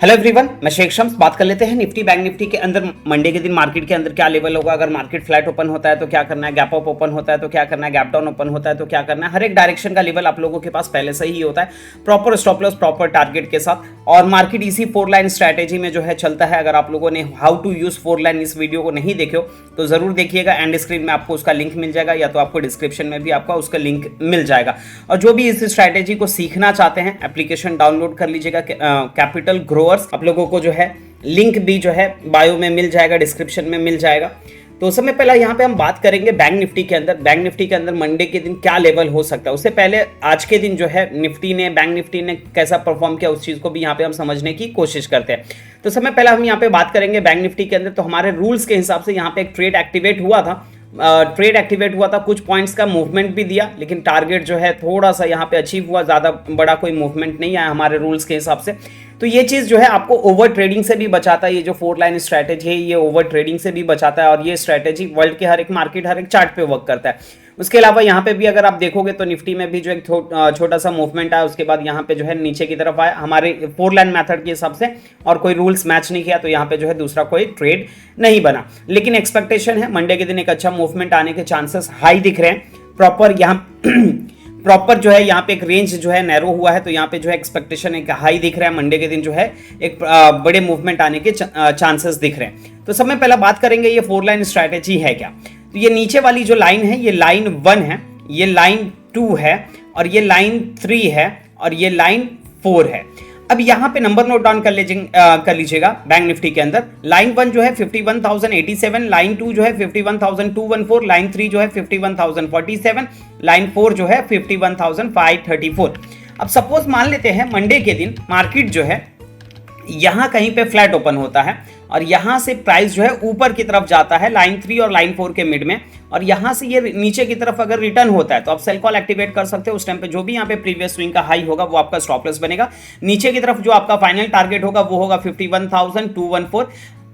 Hello everyone, मैं शेख शम्स बात कर लेते हैं निफ्टी बैंक निफ्टी के अंदर मंडे के दिन मार्केट के अंदर क्या लेवल होगा। अगर मार्केट फ्लैट ओपन होता है तो क्या करना है, गैप अप ओपन होता है तो क्या करना है, गैप डाउन ओपन होता है तो क्या करना है। हर एक डायरेक्शन का लेवल आप लोगों के पास पहले से ही होता है, proper stop loss proper target के साथ। और मार्केट इसी 4 लाइन स्ट्रैटेजी में जो है चलता है। अगर आप लोगों ने हाउ टू यूज 4 लाइन इस वीडियो को नहीं देखे हो तो जरूर देखिएगा। एंड स्क्रीन में आपको उसका लिंक मिल जाएगा या तो आपको डिस्क्रिप्शन में भी आपका उसका लिंक मिल जाएगा। और जो भी इस स्ट्रैटेजी को सीखना चाहते हैं एप्लीकेशन डाउनलोड कर लीजिएगा, कैपिटल ग्रोअर्स। आप लोगों को जो है लिंक भी जो है बायो में मिल जाएगा, डिस्क्रिप्शन में मिल जाएगा। तो सबसे पहला यहाँ पे हम बात करेंगे बैंक निफ्टी के अंदर। बैंक निफ्टी के अंदर मंडे के दिन क्या लेवल हो सकता है, उससे पहले आज के दिन जो है बैंक निफ्टी ने कैसा परफॉर्म किया उस चीज को भी यहाँ पे हम समझने की कोशिश करते हैं। तो सबसे पहले हम यहाँ पे बात करेंगे बैंक निफ्टी के अंदर। तो हमारे रूल्स के हिसाब से यहाँ पे एक ट्रेड एक्टिवेट हुआ था, कुछ पॉइंट्स का मूवमेंट भी दिया, लेकिन टारगेट जो है थोड़ा सा यहाँ पे अचीव हुआ, ज़्यादा बड़ा कोई मूवमेंट नहीं आया हमारे रूल्स के हिसाब से। तो ये चीज़ जो है आपको ओवर ट्रेडिंग से भी बचाता है। ये जो 4 लाइन स्ट्रैटेजी है ये ओवर ट्रेडिंग से भी बचाता है और ये स्ट्रैटेजी वर्ल्ड के हर एक मार्केट हर एक चार्ट पे वर्क करता है। उसके अलावा यहाँ पे भी अगर आप देखोगे तो निफ्टी में भी जो एक छोटा सा मूवमेंट आया, उसके बाद यहाँ पे जो है नीचे की तरफ आया हमारे 4 लाइन मेथड के हिसाब से, और कोई रूल्स मैच नहीं किया तो यहाँ पे जो है दूसरा कोई ट्रेड नहीं बना। लेकिन एक्सपेक्टेशन है मंडे के दिन एक अच्छा मूवमेंट आने के चांसेस हाई दिख रहे हैं। प्रॉपर जो है यहाँ पे एक रेंज जो है नैरो हुआ है, तो यहाँ पे जो है एक्सपेक्टेशन एक हाई दिख रहा है। मंडे के दिन जो है एक बड़े मूवमेंट आने के चांसेस दिख रहे हैं। तो सब में पहला बात करेंगे ये 4 लाइन स्ट्रैटेजी है क्या। तो ये नीचे वाली जो लाइन है ये लाइन 1 है, ये लाइन 2 है, और ये लाइन 3 है, और ये लाइन 4 है। अब यहाँ पे नंबर नोट डाउन कर लीजिएगा बैंक निफ्टी के अंदर। लाइन 1 जो है 51,087, लाइन 2 जो है 51,214, लाइन 3 जो है 51,047, लाइन 4 जो है 51,534। अब सपोज मान लेते हैं मंडे के दिन मार्केट जो है यहाँ कहीं पे फ्लैट ओपन होता है और यहाँ से प्राइस जो है ऊपर की तरफ जाता है लाइन 3 और लाइन 4 के मिड में, और यहाँ से ये नीचे की तरफ अगर रिटर्न होता है तो आप सेल कॉल एक्टिवेट कर सकते हो। उस टाइम पे जो भी यहाँ पे प्रीवियस स्विंग का हाई होगा वो आपका स्टॉप लॉस बनेगा। नीचे की तरफ जो आपका फाइनल टारगेट होगा वो होगा 51,214।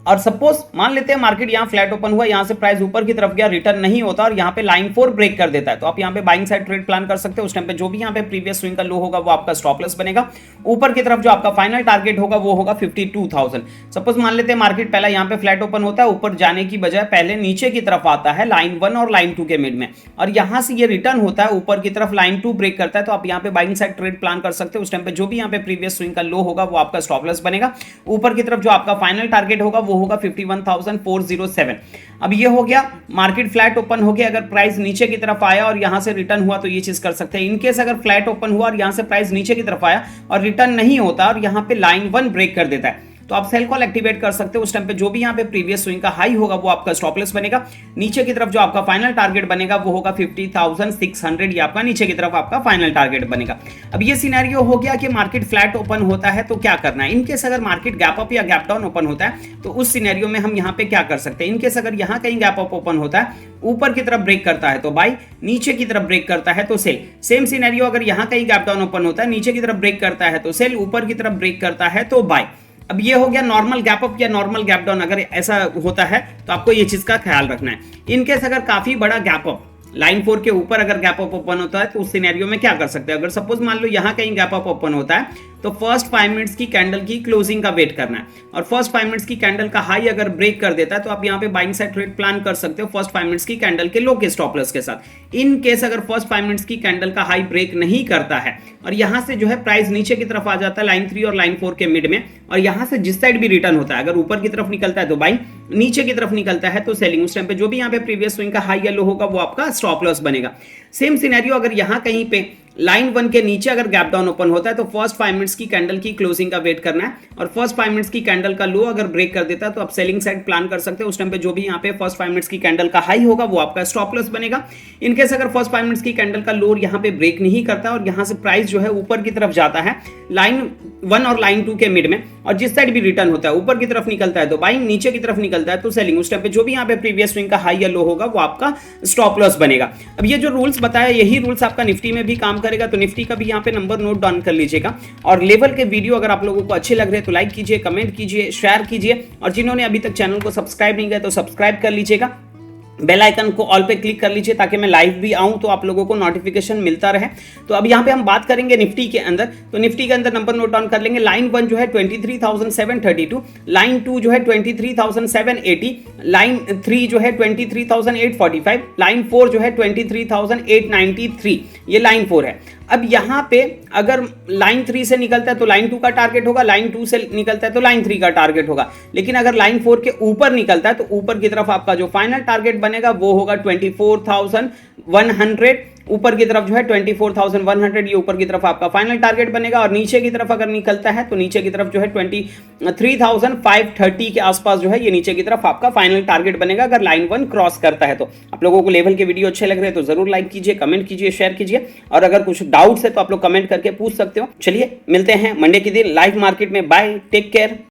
और सपोज मान लेते हैं मार्केट यहाँ फ्लैट ओपन हुआ, यहाँ से प्राइस ऊपर की तरफ गया, रिटर्न नहीं होता और यहाँ पे लाइन 4 ब्रेक कर देता है, तो आप यहाँ पे बाइंग साइड ट्रेड प्लान कर सकते हो। उस टाइम पे जो भी यहाँ पे प्रीवियस स्विंग का लो होगा वो आपका स्टॉप लॉस बनेगा। ऊपर की तरफ जो आपका फाइनल टारगेट होगा वो होगा 52,000। सपोज मान लेते हैं मार्केट पहला यहाँ पे फ्लैट ओपन होता है, ऊपर जाने की बजाय पहले नीचे की तरफ आता है लाइन 1 और लाइन 2 के मिड में, और यहाँ से ये रिटर्न होता है ऊपर की तरफ लाइन 2 ब्रेक करता है, तो आप यहाँ पे बाइंग साइड ट्रेड प्लान कर सकते हो। उस टाइम पे जो भी यहाँ पे प्रीवियस स्विंग का लो होगा वो आपका स्टॉप लॉस बनेगा। ऊपर की तरफ जो आपका फाइनल टारगेट होगा वो होगा 51,407। अब ये हो गया मार्केट फ्लैट ओपन हो गया। अगर प्राइस नीचे की तरफ आया और यहां से रिटर्न हुआ तो ये चीज कर सकते हैं। इनकेस अगर फ्लैट ओपन हुआ और यहां से प्राइस नीचे की तरफ आया और रिटर्न नहीं होता और यहां पे लाइन 1 ब्रेक कर देता है तो आप सेल कॉल एक्टिवेट कर सकते हो। उस टाइम पे जो भी यहाँ पे प्रीवियस स्विंग का हाई होगा वो आपका स्टॉप लॉस बनेगा। नीचे की तरफ जो आपका फाइनल टारगेट बनेगा वो होगा 50,600, ये आपका नीचे की तरफ आपका फाइनल टारगेट बनेगा। अब ये सिनेरियो हो गया कि मार्केट फ्लैट ओपन होता है तो क्या करना है। इनकेस अगर मार्केट गैप अप या गैप डाउन ओपन होता है तो उस सिनेरियो में हम यहाँ पे क्या कर सकते हैं। इनकेस अगर यहाँ कहीं गैप अप ओपन होता है, ऊपर की तरफ ब्रेक करता है तो बाई, नीचे की तरफ ब्रेक करता है तो सेल। सेम सिनेरियो अगर यहाँ कहीं गैप डाउन ओपन होता है, नीचे की तरफ ब्रेक करता है तो सेल, ऊपर की तरफ ब्रेक करता है तो बाय। अब ये हो गया नॉर्मल गैप अप या नॉर्मल गैप डाउन। अगर ऐसा होता है तो आपको ये चीज का ख्याल रखना है। इनकेस अगर काफी बड़ा गैप अप लाइन 4 के ऊपर अगर गैप अप ओपन होता है तो उस सिनेरियो में क्या कर सकते हैं। अगर सपोज मान लो यहाँ कहीं गैप अप ओपन होता है तो फर्स्ट 5 मिनट्स की कैंडल की क्लोजिंग का वेट करना है, और फर्स्ट 5 मिनट्स की कैंडल का हाई अगर ब्रेक कर देता है तो आप यहाँ पे बाइंग साइड ट्रेड प्लान कर सकते हो फर्स्ट 5 मिनट्स की कैंडल के लो के स्टॉप लॉस के साथ। इन केस अगर फर्स्ट 5 मिनट्स की कैंडल का हाई ब्रेक नहीं करता है और यहाँ से जो है प्राइस नीचे की तरफ आ जाता है लाइन 3 और लाइन 4 के मिड में, और यहाँ से जिस साइड भी रिटर्न होता है, अगर ऊपर की तरफ निकलता है तो बाइंग, नीचे की तरफ निकलता है तो सेलिंग। उस टाइम पे जो भी यहाँ पे प्रीवियस स्विंग का हाई या लो होगा वो आपका स्टॉप लॉस बनेगा। सेम सिनेरियो अगर यहाँ कहीं पे लाइन 1 के नीचे अगर गैप डाउन ओपन होता है तो फर्स्ट 5 मिनट्स की कैंडल की क्लोजिंग का वेट करना है, और फर्स्ट 5 मिनट्स की कैंडल का लो अगर ब्रेक कर देता है तो आप सेलिंग साइड प्लान कर सकते हो। उस टाइम पे जो भी यहाँ पे फर्स्ट 5 मिनट्स की कैंडल का हाई होगा वो आपका स्टॉप लॉस बनेगा। इनकेस अगर फर्स्ट 5 मिनट्स की कैंडल का लो यहाँ पे ब्रेक नहीं करता और यहाँ से प्राइस जो है ऊपर की तरफ जाता है लाइन 1 और लाइन 2 के मिड में, और जिस साइड भी रिटर्न होता है ऊपर की तरफ निकलता है तो बाइंग, नीचे की तरफ निकलता है तो सेलिंग। उस टाइम पे जो भी यहाँ पे प्रीवियस स्विंग का हाई या लो होगा वो आपका स्टॉप लॉस बनेगा। अब ये जो रूल्स बताया यही रूल्स आपका निफ्टी में भी काम करेगा, तो निफ्टी का भी यहाँ पे नंबर नोट डाउन कर लीजिएगा। और लेवल के वीडियो अगर आप लोगों को अच्छे लग रहे हैं तो लाइक कीजिए, कमेंट कीजिए, शेयर कीजिए, और जिन्होंने अभी तक चैनल को सब्सक्राइब नहीं किया तो सब्सक्राइब कर लीजिएगा। बेल आइकन को ऑल पे क्लिक कर लीजिए ताकि मैं लाइव भी आऊं तो आप लोगों को नोटिफिकेशन मिलता रहे। तो अब यहाँ पे हम बात करेंगे निफ्टी के अंदर, तो निफ्टी के अंदर नंबर नोट डाउन कर लेंगे। लाइन 1 जो है 23,732, लाइन 2 जो है 23,780, लाइन 3 जो है 23,845, लाइन 4 जो है 23,893, ये लाइन 4 है। अब यहाँ पे अगर लाइन 3 से निकलता है तो लाइन 2 का टारगेट होगा, लाइन 2 से निकलता है तो लाइन 3 का टारगेट होगा, लेकिन अगर लाइन 4 के ऊपर निकलता है तो ऊपर की तरफ आपका जो फाइनल टारगेट बनेगा वो होगा 24,100, ऊपर की तरफ जो है 24,100, ये ऊपर की तरफ आपका फाइनल टारगेट बनेगा। और नीचे की तरफ अगर निकलता है तो नीचे की तरफ जो है 23,530 के आसपास जो है ये नीचे की तरफ आपका फाइनल टारगेट बनेगा अगर लाइन 1 क्रॉस करता है। तो आप लोगों को लेवल के वीडियो अच्छे लग रहे हैं तो जरूर लाइक कीजिए, कमेंट कीजिए, शेयर कीजिए, और अगर कुछ डाउट्स है तो आप लोग कमेंट करके पूछ सकते हो। चलिए मिलते हैं मंडे के दिन लाइव मार्केट में। Bye, take care.